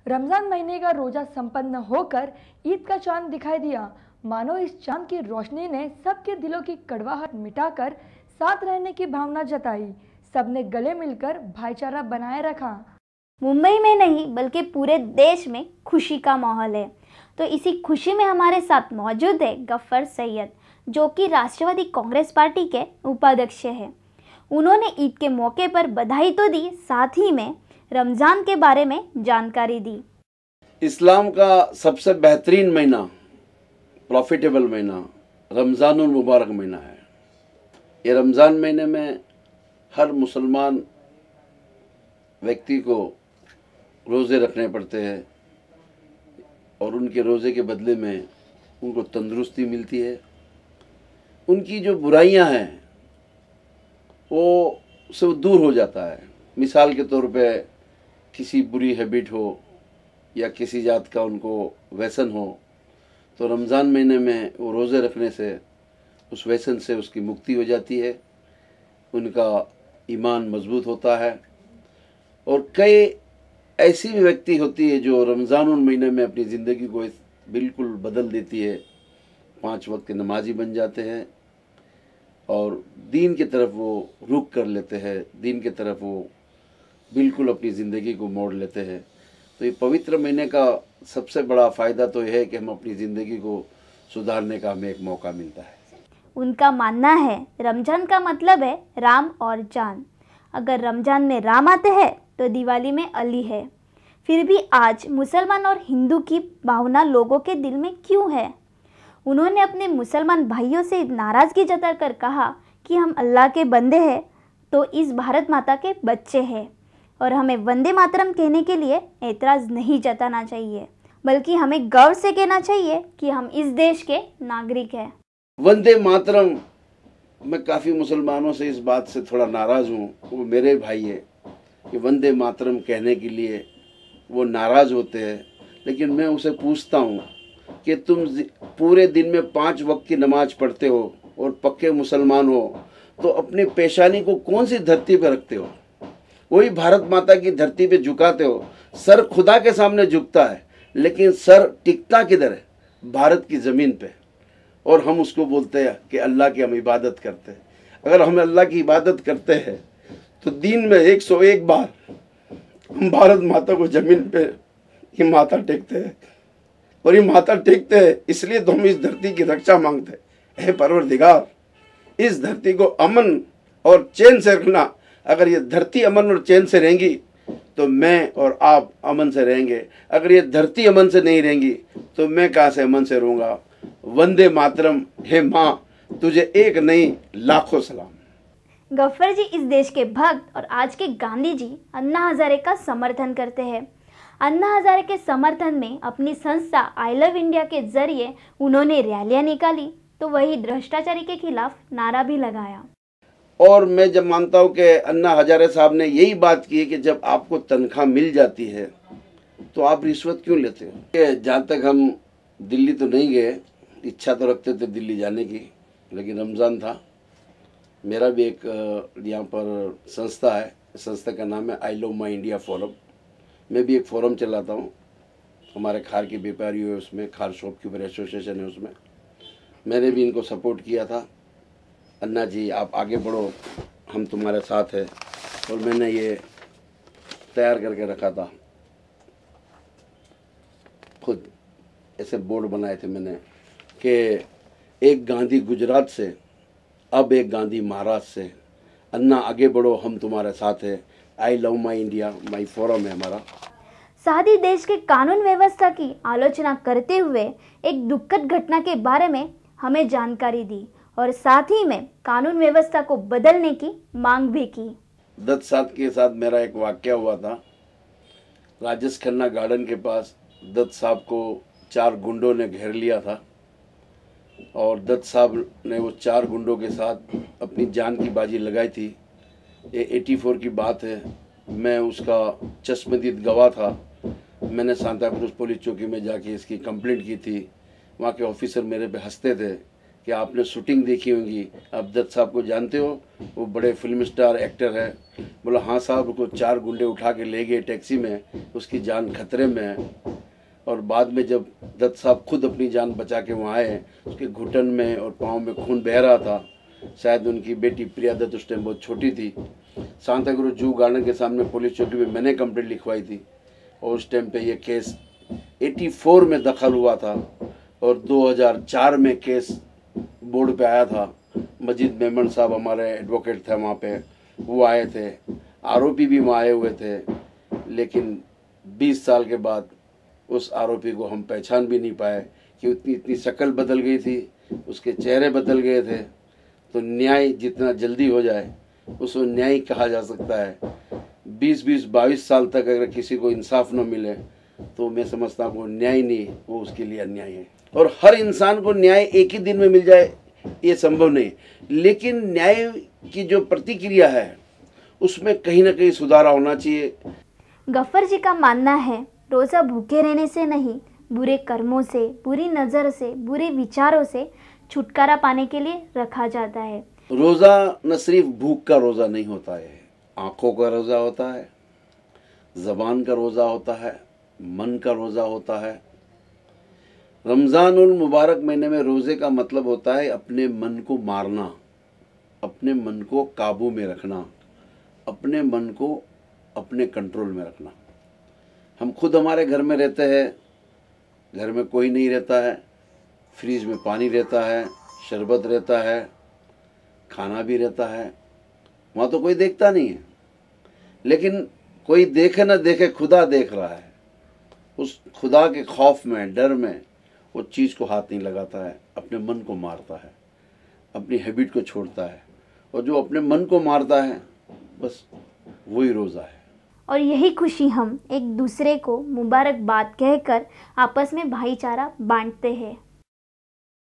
रमजान महीने का रोजा संपन्न होकर ईद का चांद दिखाई दिया। मानो इस चांद की रोशनी ने सबके दिलों की कड़वाहट मिटाकर साथ रहने की भावना जताई। सबने गले मिलकर भाईचारा बनाए रखा। मुंबई में नहीं बल्कि पूरे देश में खुशी का माहौल है। तो इसी खुशी में हमारे साथ मौजूद है गफ्फर सैयद, जो कि राष्ट्रवादी कांग्रेस पार्टी के उपाध्यक्ष हैं। उन्होंने ईद के मौके पर बधाई तो दी, साथ ही में रमज़ान के बारे में जानकारी दी। इस्लाम का सबसे बेहतरीन महीना, प्रॉफिटेबल महीना रमज़ानुल मुबारक महीना है। ये रमज़ान महीने में हर मुसलमान व्यक्ति को रोज़े रखने पड़ते हैं और उनके रोज़े के बदले में उनको तंदुरुस्ती मिलती है। उनकी जो बुराइयां हैं वो सब दूर हो जाता है। मिसाल के तौर पे किसी बुरी हैबिट हो या किसी जात का उनको व्यसन हो, तो रमज़ान महीने में वो रोज़े रखने से उस व्यसन से उसकी मुक्ति हो जाती है, उनका ईमान मजबूत होता है। और कई ऐसी भी व्यक्ति होती है जो रमज़ान महीने में अपनी ज़िंदगी को बिल्कुल बदल देती है। 5 वक्त के नमाजी बन जाते हैं और दीन की तरफ वो रुख कर लेते हैं, दीन की तरफ वो बिल्कुल अपनी ज़िंदगी को मोड़ लेते हैं। तो ये पवित्र महीने का सबसे बड़ा फ़ायदा तो यह है कि हम अपनी ज़िंदगी को सुधारने का हमें एक मौका मिलता है। उनका मानना है रमज़ान का मतलब है राम और जान। अगर रमज़ान में राम आते हैं तो दिवाली में अली है। फिर भी आज मुसलमान और हिंदू की भावना लोगों के दिल में क्यों है? उन्होंने अपने मुसलमान भाइयों से नाराज़गी जताकर कहा कि हम अल्लाह के बंदे हैं तो इस भारत माता के बच्चे हैं और हमें वंदे मातरम कहने के लिए एतराज़ नहीं जताना चाहिए, बल्कि हमें गर्व से कहना चाहिए कि हम इस देश के नागरिक हैं। वंदे मातरम, मैं काफ़ी मुसलमानों से इस बात से थोड़ा नाराज़ हूँ। वो मेरे भाई है कि वंदे मातरम कहने के लिए वो नाराज़ होते हैं, लेकिन मैं उसे पूछता हूँ कि तुम पूरे दिन में 5 वक्त की नमाज पढ़ते हो और पक्के मुसलमान हो, तो अपनी पेशानी को कौन सी धरती पर रखते हो? वही भारत माता की धरती पे झुकाते हो। सर खुदा के सामने झुकता है, लेकिन सर टिकता किधर है? भारत की ज़मीन पे। और हम उसको बोलते हैं कि अल्लाह की हम इबादत करते हैं। अगर हम अल्लाह की इबादत करते हैं तो दिन में 101 बार हम भारत माता को ज़मीन पे ये माथा टेकते हैं। और ये माथा टेकते हैं इसलिए तो हम इस धरती की रक्षा मांगते हैं। हे परवरदिगार, इस धरती को अमन और चैन से रखना। अगर ये धरती अमन और चैन से रहेंगी तो मैं और आप अमन से रहेंगे। अगर ये धरती अमन से नहीं रहेंगी तो मैं कहाँ से अमन से रहूँगा? वंदे मातरम, हे माँ, तुझे एक नहीं लाखों सलाम। गफ्फर जी इस देश के भक्त और आज के गांधी जी अन्ना हजारे का समर्थन करते हैं। अन्ना हजारे के समर्थन में अपनी संस्था आई लव इंडिया के जरिए उन्होंने रैलियां निकाली, तो वही भ्रष्टाचारी के खिलाफ नारा भी लगाया। और मैं जब मानता हूँ कि अन्ना हजारे साहब ने यही बात की है कि जब आपको तनख्वाह मिल जाती है तो आप रिश्वत क्यों लेते हो? जहाँ तक हम दिल्ली तो नहीं गए, इच्छा तो रखते थे दिल्ली जाने की, लेकिन रमज़ान था। मेरा भी एक यहाँ पर संस्था है, संस्था का नाम है I love my India forum. मैं भी एक फोरम चलाता हूँ। हमारे खार के व्यापारी है उसमें, खार शॉपकीपर एसोसिएशन है उसमें। मैंने भी इनको सपोर्ट किया था, अन्ना जी आप आगे बढ़ो, हम तुम्हारे साथ हैं। और मैंने ये तैयार करके रखा था, खुद ऐसे बोर्ड बनाए थे मैंने कि एक गांधी गुजरात से, अब एक गांधी महाराष्ट्र से। अन्ना आगे बढ़ो, हम तुम्हारे साथ हैं। I love my India, my forum है हमारा। साथ ही देश के कानून व्यवस्था की आलोचना करते हुए एक दुखद घटना के बारे में हमें जानकारी दी और साथ ही में कानून व्यवस्था को बदलने की मांग भी की। दत्त साहब के साथ मेरा एक वाकया हुआ था। राजेश खन्ना गार्डन के पास दत्त साहब को 4 गुंडों ने घेर लिया था और दत्त साहब ने वो 4 गुंडों के साथ अपनी जान की बाजी लगाई थी। ये 84 की बात है। मैं उसका चश्मदीद गवाह था। मैंने सांता क्रूज पुलिस चौकी में जाके इसकी कंप्लेंट की थी। वहाँ के ऑफिसर मेरे पे हंसते थे कि आपने शूटिंग देखी होगी, आप दत्त साहब को जानते हो, वो बड़े फिल्म स्टार एक्टर है। बोला हाँ साहब, को 4 गुंडे उठा के ले गए टैक्सी में, उसकी जान खतरे में है। और बाद में जब दत्त साहब खुद अपनी जान बचा के वहाँ आए, उसके घुटन में और पाँव में खून बह रहा था। शायद उनकी बेटी प्रिया दत्त उस टाइम बहुत छोटी थी। सांताक्रूज जू गार्डन के सामने पुलिस चौकी में मैंने कंप्लेंट लिखवाई थी, और उस टाइम पे ये केस 84 में दखल हुआ था, और 2004 में केस बोर्ड पे आया था। मजीद मेमन साहब हमारे एडवोकेट थे वहाँ पे, वो आए थे, आरोपी भी वहाँ आए हुए थे। लेकिन 20 साल के बाद उस आरोपी को हम पहचान भी नहीं पाए कि इतनी शक्ल बदल गई थी, उसके चेहरे बदल गए थे। तो न्याय जितना जल्दी हो जाए उसको न्याय कहा जा सकता है। 20-22 साल तक अगर किसी को इंसाफ न मिले तो मैं समझता हूँ वो न्याय नहीं, वो उसके लिए अन्याय है। और हर इंसान को न्याय एक ही दिन में मिल जाए ये संभव नहीं, लेकिन न्याय की जो प्रतिक्रिया है उसमें कहीं ना कहीं सुधार होना चाहिए। गफ्फर जी का मानना है रोज़ा भूखे रहने से नहीं, बुरे कर्मों से, बुरी नज़र से, बुरे विचारों से छुटकारा पाने के लिए रखा जाता है। रोज़ा न सिर्फ भूख का रोज़ा नहीं होता है, आँखों का रोज़ा होता है, ज़बान का रोज़ा होता है, मन का रोज़ा होता है। रमज़ानुल मुबारक महीने में रोज़े का मतलब होता है अपने मन को मारना, अपने मन को काबू में रखना, अपने मन को अपने कंट्रोल में रखना। हम खुद हमारे घर में रहते हैं, घर में कोई नहीं रहता है, फ्रिज में पानी रहता है, शरबत रहता है, खाना भी रहता है, वहाँ तो कोई देखता नहीं है। लेकिन कोई देखे ना देखे, खुदा देख रहा है। उस खुदा के खौफ में, डर में वो चीज़ को हाथ नहीं लगाता है, अपने मन को मारता है, अपनी हैबिट को छोड़ता है। और जो अपने मन को मारता है बस वही रोज़ा है। और यही खुशी हम एक दूसरे को मुबारकबाद कहकर आपस में भाईचारा बांटते हैं।